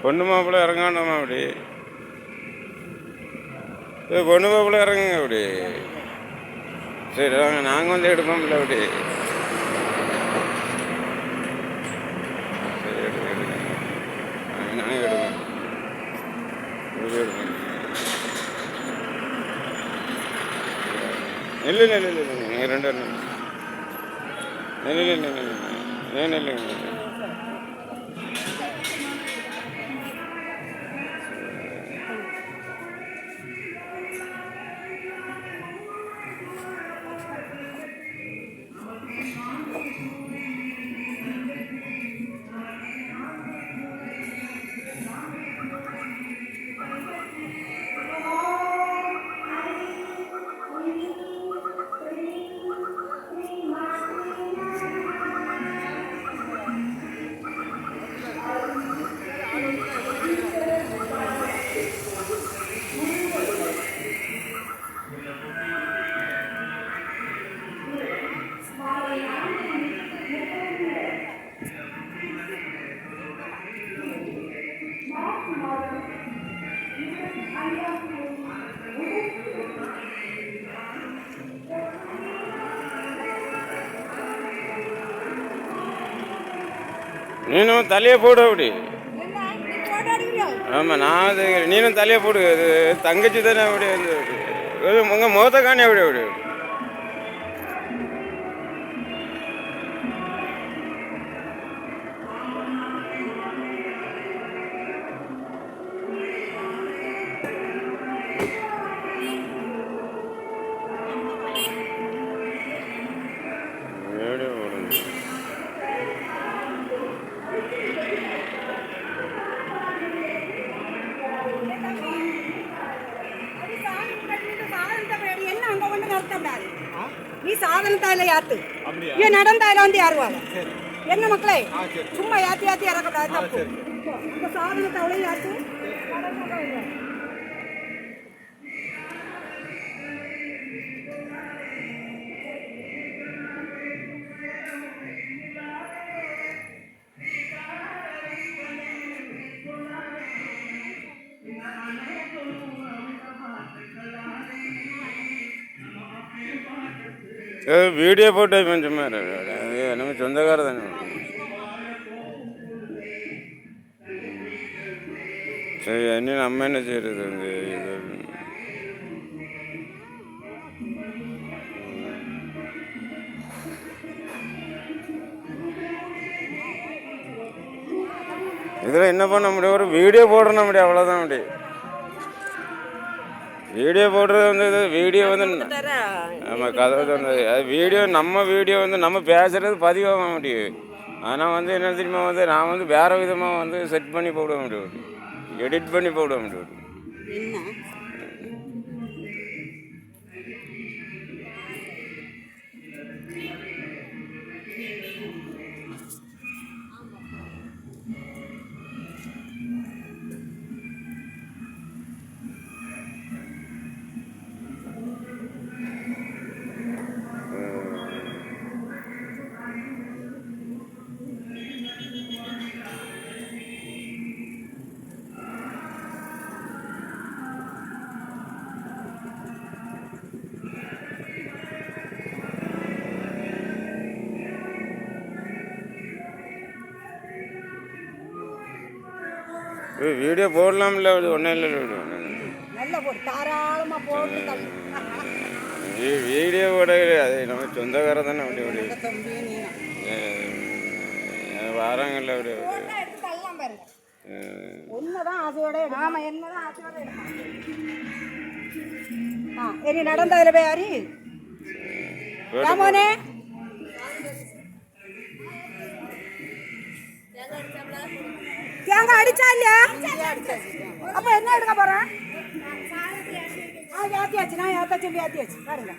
பொண்ணு மாப்பிள்ளை இறங்காண்டாமா அப்படி பொண்ணு மாப்பிள்ளை இறங்குங்க அப்படி. சரி வாங்க, நாங்கள் வந்து எடுப்போம்ல அப்படி. சரி எடுங்க எடுங்க, நாங்கள் எடுப்போம் எடுப்போம். இல்லை இல்லை இல்லை இல்லை நீங்கள் 2 பேரும் இல்லை இல்லை இல்லை இல்லை இல்லைங்க. நீனும் தலையை போடு அப்படி. ஆமாம், நான் அது நீனும் தலையை போடு. அது தங்கச்சி தானே அப்படி வந்து உங்கள் முகத்தை காணி அப்படி அப்படி. நீ சாதனத்தால யாத்து ஏன் நடந்தாயில வந்து யாருவாங்க என்ன மக்களே, சும்மா யாத்தி யாத்தி இறக்கக்கூடாது. தப்பு. இந்த சாதனத்தை அவ்வளோ யாத்து വീഡിയോ ഫോട്ടോ മനുഷ്യന്മാരെ നമുക്ക് സ്വന്തക്കാർ തന്നെ. சரி, என்ன நம்ம என்ன செய்யறது? இதில் என்ன பண்ண முடியும்? ஒரு வீடியோ போடணும் முடியும், அவ்வளோதான் முடியும். வீடியோ போடுறது வந்து இது வீடியோ வந்து நம்ம கதை சொன்னது அது வீடியோ. நம்ம வீடியோ வந்து நம்ம பேசுகிறது பதிவாக முடியும். ஆனால் வந்து என்ன தெரியுமா, வந்து நான் வந்து வேறு விதமாக வந்து செட் பண்ணி போட முடியும், எடிட் பண்ணி போட முடியும். வீடியோ போடலாம்ல, ஒன்றும் இல்லை. வீடியோ போட அது நம்ம சொந்தக்கார தானே அப்படி அப்படி வாராங்கல்ல அப்படி அப்படி நடந்ததுல பேரு தேங்காய் அடிச்சா இல்லையா? அப்ப என்ன எடுக்க போறேன்? யாத்தியாச்சு, நான் யாத்தாச்சு யாத்தியாச்சு பாருங்க.